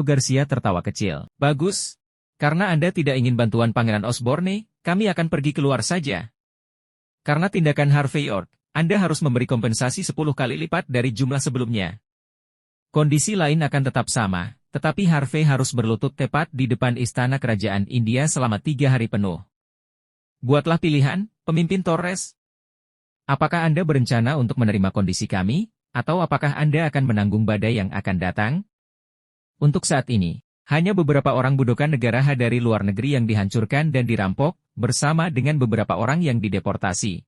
Garcia tertawa kecil. Bagus. Karena Anda tidak ingin bantuan Pangeran Osborne, kami akan pergi keluar saja. Karena tindakan Harvey York, Anda harus memberi kompensasi 10 kali lipat dari jumlah sebelumnya. Kondisi lain akan tetap sama, tetapi Harvey harus berlutut tepat di depan istana kerajaan India selama 3 hari penuh. Buatlah pilihan, pemimpin Torres. Apakah Anda berencana untuk menerima kondisi kami, atau apakah Anda akan menanggung badai yang akan datang? Untuk saat ini, hanya beberapa orang budokan negara H dari luar negeri yang dihancurkan dan dirampok, bersama dengan beberapa orang yang dideportasi.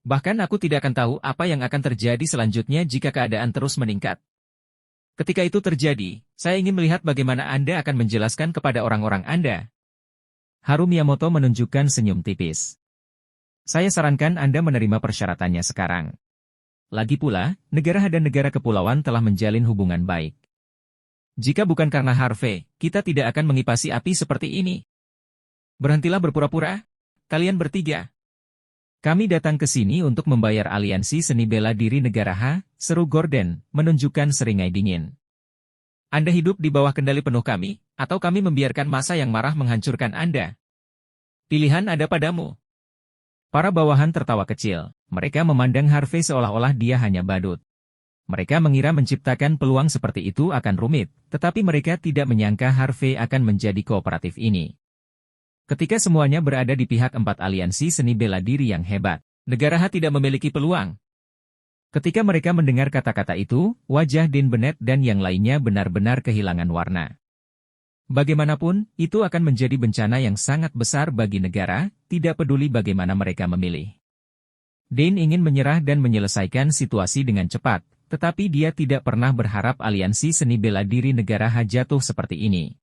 Bahkan aku tidak akan tahu apa yang akan terjadi selanjutnya jika keadaan terus meningkat. Ketika itu terjadi, saya ingin melihat bagaimana Anda akan menjelaskan kepada orang-orang Anda. Haru Miyamoto menunjukkan senyum tipis. Saya sarankan Anda menerima persyaratannya sekarang. Lagi pula, negara dan negara kepulauan telah menjalin hubungan baik. Jika bukan karena Harvey, kita tidak akan mengipasi api seperti ini. Berhentilah berpura-pura, kalian bertiga. Kami datang ke sini untuk membayar aliansi seni bela diri negara H, seru Gordon, menunjukkan seringai dingin. Anda hidup di bawah kendali penuh kami, atau kami membiarkan massa yang marah menghancurkan Anda. Pilihan ada padamu. Para bawahan tertawa kecil. Mereka memandang Harvey seolah-olah dia hanya badut. Mereka mengira menciptakan peluang seperti itu akan rumit, tetapi mereka tidak menyangka Harvey akan menjadi kooperatif ini. Ketika semuanya berada di pihak 4 aliansi seni bela diri yang hebat, negara H tidak memiliki peluang. Ketika mereka mendengar kata-kata itu, wajah Dean Bennett dan yang lainnya benar-benar kehilangan warna. Bagaimanapun, itu akan menjadi bencana yang sangat besar bagi negara, tidak peduli bagaimana mereka memilih. Dean ingin menyerah dan menyelesaikan situasi dengan cepat, tetapi dia tidak pernah berharap aliansi seni bela diri negara H jatuh seperti ini.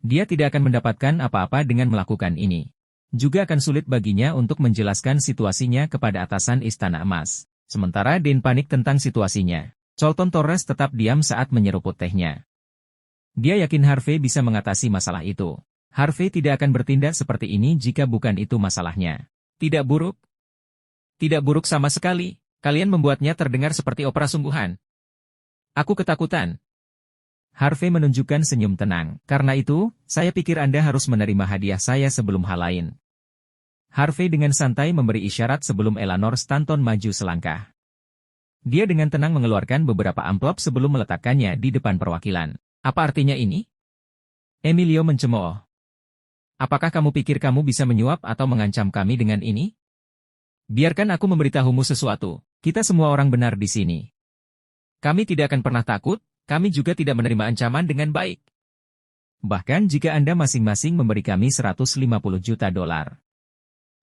Dia tidak akan mendapatkan apa-apa dengan melakukan ini. Juga akan sulit baginya untuk menjelaskan situasinya kepada atasan Istana Emas. Sementara Dean panik tentang situasinya. Colton Torres tetap diam saat menyeruput tehnya. Dia yakin Harvey bisa mengatasi masalah itu. Harvey tidak akan bertindak seperti ini jika bukan itu masalahnya. Tidak buruk. Tidak buruk sama sekali. Kalian membuatnya terdengar seperti opera sungguhan. Aku ketakutan. Harvey menunjukkan senyum tenang. Karena itu, saya pikir Anda harus menerima hadiah saya sebelum hal lain. Harvey dengan santai memberi isyarat sebelum Eleanor Stanton maju selangkah. Dia dengan tenang mengeluarkan beberapa amplop sebelum meletakkannya di depan perwakilan. Apa artinya ini? Emilio mencemooh. Apakah kamu pikir kamu bisa menyuap atau mengancam kami dengan ini? Biarkan aku memberitahumu sesuatu. Kita semua orang benar di sini. Kami tidak akan pernah takut, kami juga tidak menerima ancaman dengan baik. Bahkan jika Anda masing-masing memberi kami 150 juta dolar.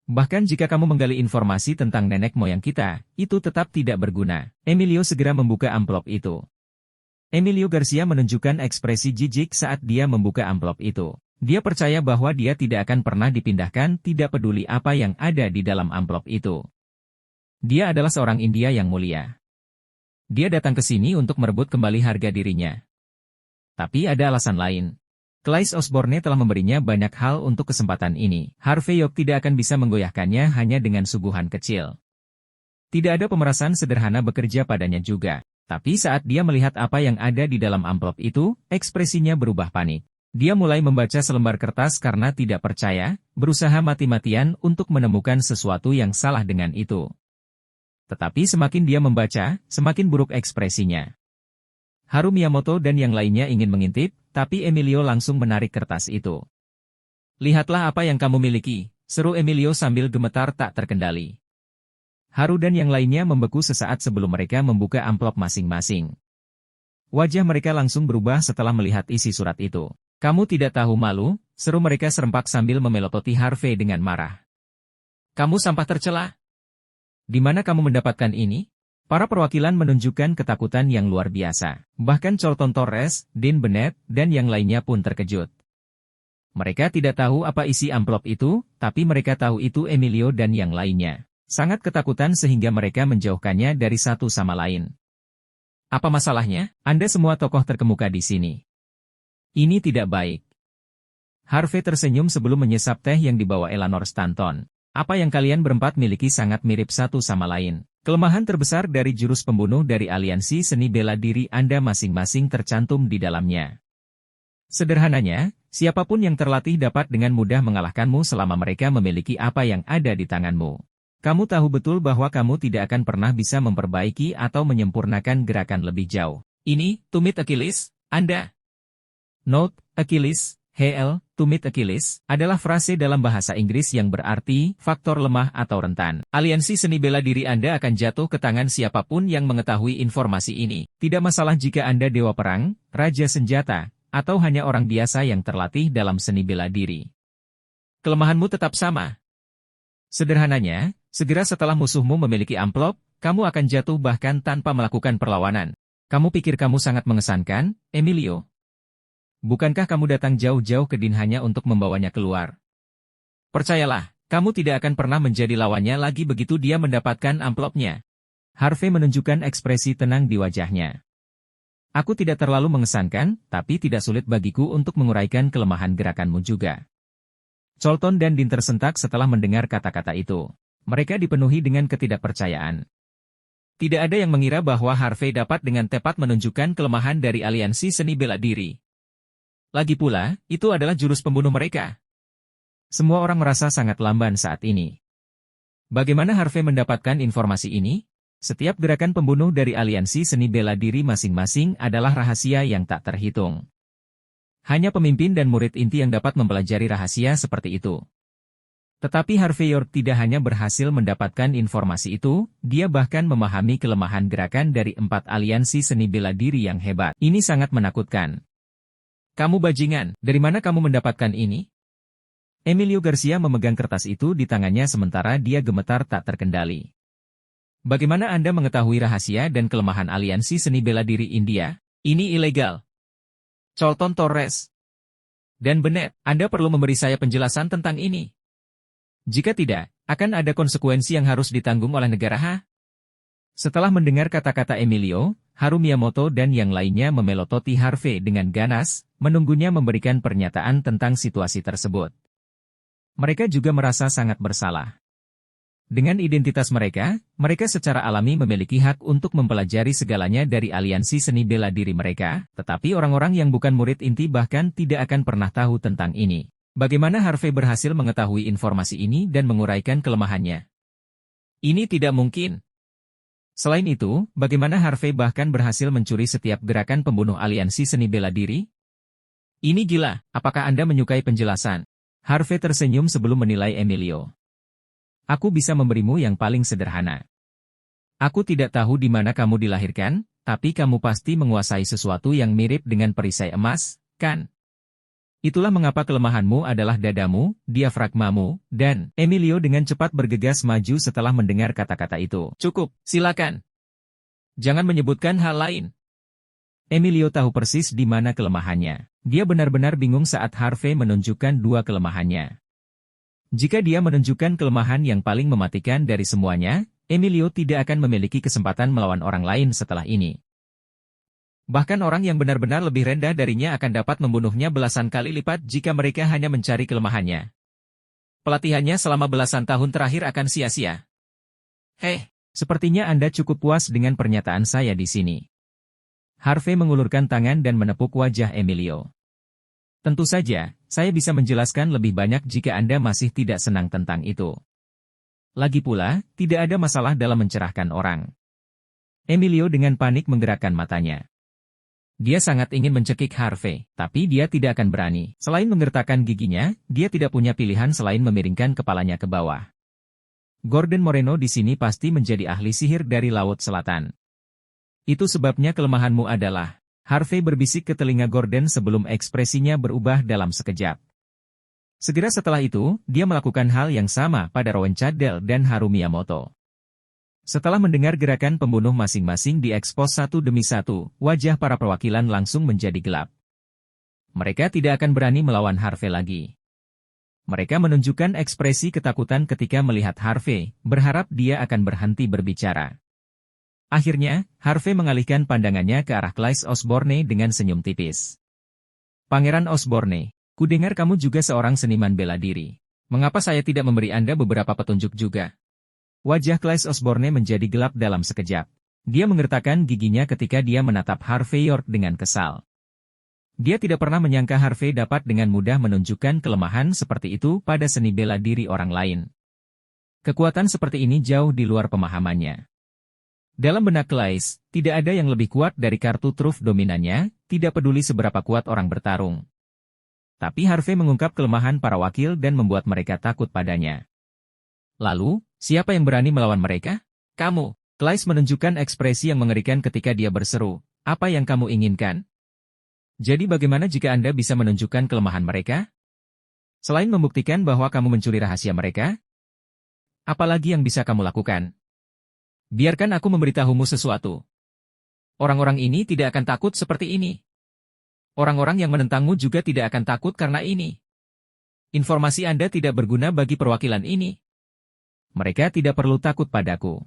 Bahkan jika kamu menggali informasi tentang nenek moyang kita, itu tetap tidak berguna. Emilio segera membuka amplop itu. Emilio Garcia menunjukkan ekspresi jijik saat dia membuka amplop itu. Dia percaya bahwa dia tidak akan pernah dipindahkan, tidak peduli apa yang ada di dalam amplop itu. Dia adalah seorang India yang mulia. Dia datang ke sini untuk merebut kembali harga dirinya. Tapi ada alasan lain. Claes Osborne telah memberinya banyak hal untuk kesempatan ini. Harvey York tidak akan bisa menggoyahkannya hanya dengan suguhan kecil. Tidak ada pemerasan sederhana bekerja padanya juga. Tapi saat dia melihat apa yang ada di dalam amplop itu, ekspresinya berubah panik. Dia mulai membaca selembar kertas karena tidak percaya, berusaha mati-matian untuk menemukan sesuatu yang salah dengan itu. Tetapi semakin dia membaca, semakin buruk ekspresinya. Haru Miyamoto dan yang lainnya ingin mengintip, tapi Emilio langsung menarik kertas itu. Lihatlah apa yang kamu miliki, seru Emilio sambil gemetar tak terkendali. Haru dan yang lainnya membeku sesaat sebelum mereka membuka amplop masing-masing. Wajah mereka langsung berubah setelah melihat isi surat itu. Kamu tidak tahu malu, seru mereka serempak sambil memelototi Harvey dengan marah. Kamu sampah tercela. Di mana kamu mendapatkan ini? Para perwakilan menunjukkan ketakutan yang luar biasa. Bahkan Colton Torres, Dean Bennett, dan yang lainnya pun terkejut. Mereka tidak tahu apa isi amplop itu, tapi mereka tahu itu Emilio dan yang lainnya. Sangat ketakutan sehingga mereka menjauhkannya dari satu sama lain. Apa masalahnya? Anda semua tokoh terkemuka di sini. Ini tidak baik. Harvey tersenyum sebelum menyesap teh yang dibawa Eleanor Stanton. Apa yang kalian berempat miliki sangat mirip satu sama lain. Kelemahan terbesar dari jurus pembunuh dari aliansi seni bela diri Anda masing-masing tercantum di dalamnya. Sederhananya, siapapun yang terlatih dapat dengan mudah mengalahkanmu selama mereka memiliki apa yang ada di tanganmu. Kamu tahu betul bahwa kamu tidak akan pernah bisa memperbaiki atau menyempurnakan gerakan lebih jauh. Ini, to meet Achilles, Anda. Note, Achilles, to meet Achilles, adalah frase dalam bahasa Inggris yang berarti faktor lemah atau rentan. Aliansi seni bela diri Anda akan jatuh ke tangan siapapun yang mengetahui informasi ini. Tidak masalah jika Anda dewa perang, raja senjata, atau hanya orang biasa yang terlatih dalam seni bela diri. Kelemahanmu tetap sama. Sederhananya, segera setelah musuhmu memiliki amplop, kamu akan jatuh bahkan tanpa melakukan perlawanan. Kamu pikir kamu sangat mengesankan, Emilio? Bukankah kamu datang jauh-jauh ke Dean hanya untuk membawanya keluar? Percayalah, kamu tidak akan pernah menjadi lawannya lagi begitu dia mendapatkan amplopnya. Harvey menunjukkan ekspresi tenang di wajahnya. Aku tidak terlalu mengesankan, tapi tidak sulit bagiku untuk menguraikan kelemahan gerakanmu juga. Colton dan Dean tersentak setelah mendengar kata-kata itu. Mereka dipenuhi dengan ketidakpercayaan. Tidak ada yang mengira bahwa Harvey dapat dengan tepat menunjukkan kelemahan dari aliansi seni bela diri. Lagi pula, itu adalah jurus pembunuh mereka. Semua orang merasa sangat lamban saat ini. Bagaimana Harvey mendapatkan informasi ini? Setiap gerakan pembunuh dari aliansi seni bela diri masing-masing adalah rahasia yang tak terhitung. Hanya pemimpin dan murid inti yang dapat mempelajari rahasia seperti itu. Tetapi Harvey York tidak hanya berhasil mendapatkan informasi itu, dia bahkan memahami kelemahan gerakan dari 4 aliansi seni bela diri yang hebat. Ini sangat menakutkan. Kamu bajingan, dari mana kamu mendapatkan ini? Emilio Garcia memegang kertas itu di tangannya sementara dia gemetar tak terkendali. Bagaimana Anda mengetahui rahasia dan kelemahan aliansi seni bela diri India? Ini ilegal. Colton Torres. Dan Bennett, Anda perlu memberi saya penjelasan tentang ini. Jika tidak, akan ada konsekuensi yang harus ditanggung oleh negara. Setelah mendengar kata-kata Emilio, Haru Miyamoto dan yang lainnya memelototi Harvey dengan ganas, menunggunya memberikan pernyataan tentang situasi tersebut. Mereka juga merasa sangat bersalah. Dengan identitas mereka, mereka secara alami memiliki hak untuk mempelajari segalanya dari aliansi seni bela diri mereka, tetapi orang-orang yang bukan murid inti bahkan tidak akan pernah tahu tentang ini. Bagaimana Harvey berhasil mengetahui informasi ini dan menguraikan kelemahannya? Ini tidak mungkin. Selain itu, bagaimana Harvey bahkan berhasil mencuri setiap gerakan pembunuh aliansi seni bela diri? Ini gila, apakah Anda menyukai penjelasan? Harvey tersenyum sebelum menilai Emilio. Aku bisa memberimu yang paling sederhana. Aku tidak tahu di mana kamu dilahirkan, tapi kamu pasti menguasai sesuatu yang mirip dengan perisai emas, kan? Itulah mengapa kelemahanmu adalah dadamu, diafragmamu, dan Emilio dengan cepat bergegas maju setelah mendengar kata-kata itu. Cukup, silakan. Jangan menyebutkan hal lain. Emilio tahu persis di mana kelemahannya. Dia benar-benar bingung saat Harvey menunjukkan 2 kelemahannya. Jika dia menunjukkan kelemahan yang paling mematikan dari semuanya, Emilio tidak akan memiliki kesempatan melawan orang lain setelah ini. Bahkan orang yang benar-benar lebih rendah darinya akan dapat membunuhnya belasan kali lipat jika mereka hanya mencari kelemahannya. Pelatihannya selama belasan tahun terakhir akan sia-sia. Hei, sepertinya Anda cukup puas dengan pernyataan saya di sini. Harvey mengulurkan tangan dan menepuk wajah Emilio. Tentu saja, saya bisa menjelaskan lebih banyak jika Anda masih tidak senang tentang itu. Lagi pula, tidak ada masalah dalam mencerahkan orang. Emilio dengan panik menggerakkan matanya. Dia sangat ingin mencekik Harvey, tapi dia tidak akan berani. Selain menggertakkan giginya, dia tidak punya pilihan selain memiringkan kepalanya ke bawah. Gordon Moreno di sini pasti menjadi ahli sihir dari Laut Selatan. Itu sebabnya kelemahanmu adalah, Harvey berbisik ke telinga Gordon sebelum ekspresinya berubah dalam sekejap. Segera setelah itu, dia melakukan hal yang sama pada Rowan Chadel dan Haru Miyamoto. Setelah mendengar gerakan pembunuh masing-masing diekspos satu demi satu, wajah para perwakilan langsung menjadi gelap. Mereka tidak akan berani melawan Harvey lagi. Mereka menunjukkan ekspresi ketakutan ketika melihat Harvey, berharap dia akan berhenti berbicara. Akhirnya, Harvey mengalihkan pandangannya ke arah Clyde Osborne dengan senyum tipis. Pangeran Osborne, kudengar kamu juga seorang seniman bela diri. Mengapa saya tidak memberi Anda beberapa petunjuk juga? Wajah Clyde Osborne menjadi gelap dalam sekejap. Dia menggertakkan giginya ketika dia menatap Harvey York dengan kesal. Dia tidak pernah menyangka Harvey dapat dengan mudah menunjukkan kelemahan seperti itu pada seni bela diri orang lain. Kekuatan seperti ini jauh di luar pemahamannya. Dalam benak Claes, tidak ada yang lebih kuat dari kartu truf dominannya, tidak peduli seberapa kuat orang bertarung. Tapi Harvey mengungkap kelemahan para wakil dan membuat mereka takut padanya. Lalu, siapa yang berani melawan mereka? Kamu. Claes menunjukkan ekspresi yang mengerikan ketika dia berseru, "Apa yang kamu inginkan?" Jadi bagaimana jika Anda bisa menunjukkan kelemahan mereka? Selain membuktikan bahwa kamu mencuri rahasia mereka, apalagi yang bisa kamu lakukan? Biarkan aku memberitahumu sesuatu. Orang-orang ini tidak akan takut seperti ini. Orang-orang yang menentangmu juga tidak akan takut karena ini. Informasi Anda tidak berguna bagi perwakilan ini. Mereka tidak perlu takut padaku.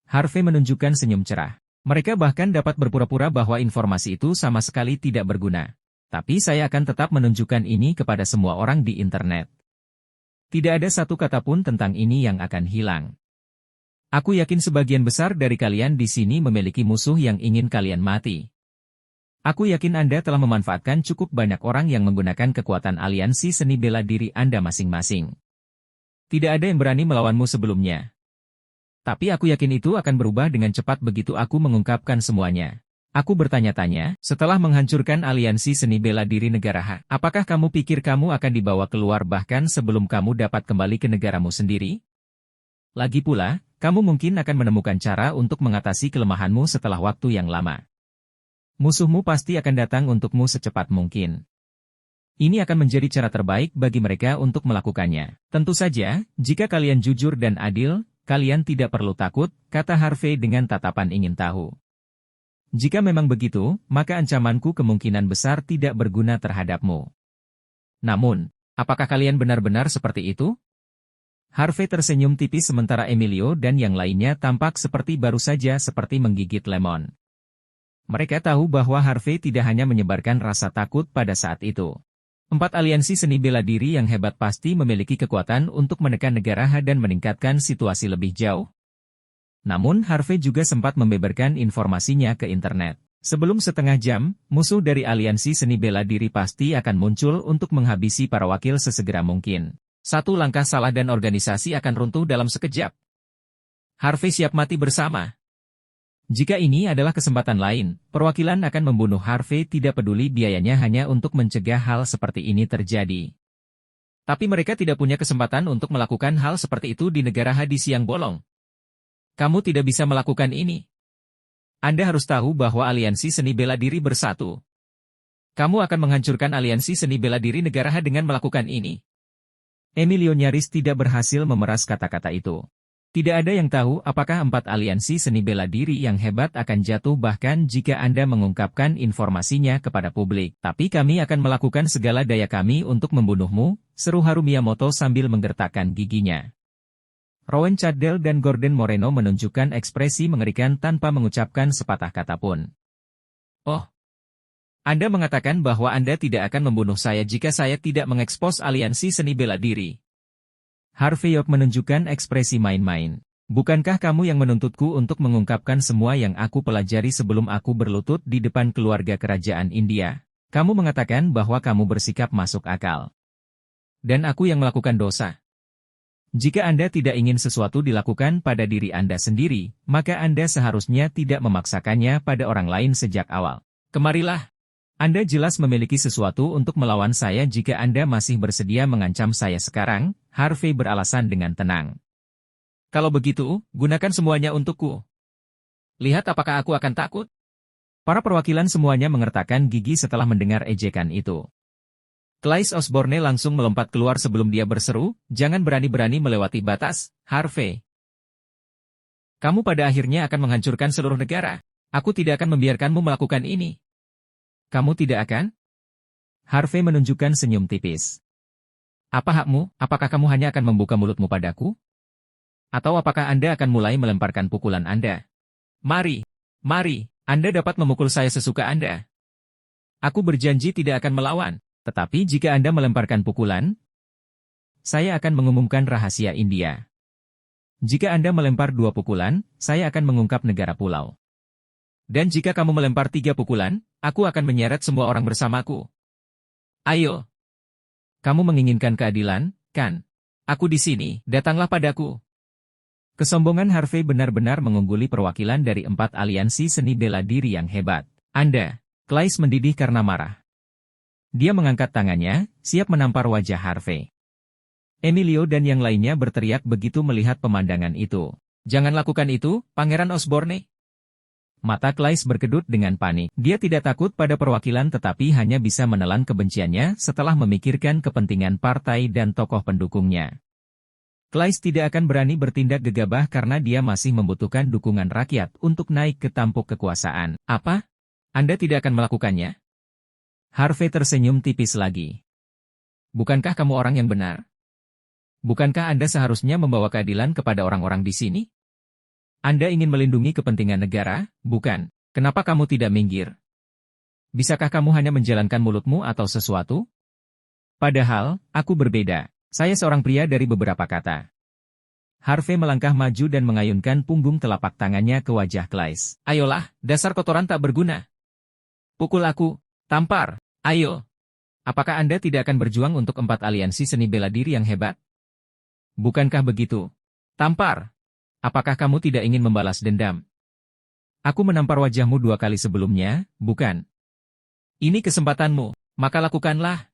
Harvey menunjukkan senyum cerah. Mereka bahkan dapat berpura-pura bahwa informasi itu sama sekali tidak berguna. Tapi saya akan tetap menunjukkan ini kepada semua orang di internet. Tidak ada satu kata pun tentang ini yang akan hilang. Aku yakin sebagian besar dari kalian di sini memiliki musuh yang ingin kalian mati. Aku yakin Anda telah memanfaatkan cukup banyak orang yang menggunakan kekuatan aliansi seni bela diri Anda masing-masing. Tidak ada yang berani melawanmu sebelumnya. Tapi aku yakin itu akan berubah dengan cepat begitu aku mengungkapkan semuanya. Aku bertanya-tanya, setelah menghancurkan aliansi seni bela diri negara H, apakah kamu pikir kamu akan dibawa keluar bahkan sebelum kamu dapat kembali ke negaramu sendiri? Lagi pula, kamu mungkin akan menemukan cara untuk mengatasi kelemahanmu setelah waktu yang lama. Musuhmu pasti akan datang untukmu secepat mungkin. Ini akan menjadi cara terbaik bagi mereka untuk melakukannya. Tentu saja, jika kalian jujur dan adil, kalian tidak perlu takut, kata Harvey dengan tatapan ingin tahu. Jika memang begitu, maka ancamanku kemungkinan besar tidak berguna terhadapmu. Namun, apakah kalian benar-benar seperti itu? Harvey tersenyum tipis sementara Emilio dan yang lainnya tampak seperti baru saja seperti menggigit lemon. Mereka tahu bahwa Harvey tidak hanya menyebarkan rasa takut pada saat itu. 4 aliansi seni bela diri yang hebat pasti memiliki kekuatan untuk menekan negara H dan meningkatkan situasi lebih jauh. Namun Harvey juga sempat membeberkan informasinya ke internet. Sebelum setengah jam, musuh dari aliansi seni bela diri pasti akan muncul untuk menghabisi para wakil sesegera mungkin. Satu langkah salah dan organisasi akan runtuh dalam sekejap. Harvey siap mati bersama. Jika ini adalah kesempatan lain, perwakilan akan membunuh Harvey tidak peduli biayanya hanya untuk mencegah hal seperti ini terjadi. Tapi mereka tidak punya kesempatan untuk melakukan hal seperti itu di negara H di siang bolong. Kamu tidak bisa melakukan ini. Anda harus tahu bahwa aliansi seni bela diri bersatu. Kamu akan menghancurkan aliansi seni bela diri negara H dengan melakukan ini. Emilio nyaris tidak berhasil memeras kata-kata itu. Tidak ada yang tahu apakah 4 aliansi seni bela diri yang hebat akan jatuh bahkan jika Anda mengungkapkan informasinya kepada publik. Tapi kami akan melakukan segala daya kami untuk membunuhmu, seru Haru Miyamoto sambil menggertakkan giginya. Rowan Chadel dan Gordon Moreno menunjukkan ekspresi mengerikan tanpa mengucapkan sepatah kata pun. Oh, Anda mengatakan bahwa Anda tidak akan membunuh saya jika saya tidak mengekspos aliansi seni bela diri. Harvey York menunjukkan ekspresi main-main. Bukankah kamu yang menuntutku untuk mengungkapkan semua yang aku pelajari sebelum aku berlutut di depan keluarga kerajaan India? Kamu mengatakan bahwa kamu bersikap masuk akal. Dan aku yang melakukan dosa. Jika Anda tidak ingin sesuatu dilakukan pada diri Anda sendiri, maka Anda seharusnya tidak memaksakannya pada orang lain sejak awal. Kemarilah. Anda jelas memiliki sesuatu untuk melawan saya jika Anda masih bersedia mengancam saya sekarang, Harvey beralasan dengan tenang. Kalau begitu, gunakan semuanya untukku. Lihat apakah aku akan takut? Para perwakilan semuanya mengertakkan gigi setelah mendengar ejekan itu. Claes Osborne langsung melompat keluar sebelum dia berseru, jangan berani-berani melewati batas, Harvey. Kamu pada akhirnya akan menghancurkan seluruh negara. Aku tidak akan membiarkanmu melakukan ini. Kamu tidak akan? Harvey menunjukkan senyum tipis. Apa hakmu? Apakah kamu hanya akan membuka mulutmu padaku? Atau apakah Anda akan mulai melemparkan pukulan Anda? Mari, Anda dapat memukul saya sesuka Anda. Aku berjanji tidak akan melawan, tetapi jika Anda melemparkan pukulan, saya akan mengumumkan rahasia India. Jika Anda melempar 2 pukulan, saya akan mengungkap negara pulau. Dan jika kamu melempar 3 pukulan, aku akan menyeret semua orang bersamaku. Ayo. Kamu menginginkan keadilan, kan? Aku di sini, datanglah padaku. Kesombongan Harvey benar-benar mengungguli perwakilan dari 4 aliansi seni bela diri yang hebat. Anda, Claes mendidih karena marah. Dia mengangkat tangannya, siap menampar wajah Harvey. Emilio dan yang lainnya berteriak begitu melihat pemandangan itu. Jangan lakukan itu, Pangeran Osborne. Mata Claes berkedut dengan panik. Dia tidak takut pada perwakilan tetapi hanya bisa menelan kebenciannya setelah memikirkan kepentingan partai dan tokoh pendukungnya. Claes tidak akan berani bertindak gegabah karena dia masih membutuhkan dukungan rakyat untuk naik ke tampuk kekuasaan. Apa? Anda tidak akan melakukannya? Harvey tersenyum tipis lagi. Bukankah kamu orang yang benar? Bukankah Anda seharusnya membawa keadilan kepada orang-orang di sini? Anda ingin melindungi kepentingan negara, bukan? Kenapa kamu tidak minggir? Bisakah kamu hanya menjalankan mulutmu atau sesuatu? Padahal, aku berbeda. Saya seorang pria dari beberapa kata. Harvey melangkah maju dan mengayunkan punggung telapak tangannya ke wajah Claes. Ayolah, dasar kotoran tak berguna. Pukul aku, tampar, ayo. Apakah Anda tidak akan berjuang untuk 4 aliansi seni bela diri yang hebat? Bukankah begitu? Tampar. Apakah kamu tidak ingin membalas dendam? Aku menampar wajahmu 2 kali sebelumnya, bukan? Ini kesempatanmu, maka lakukanlah.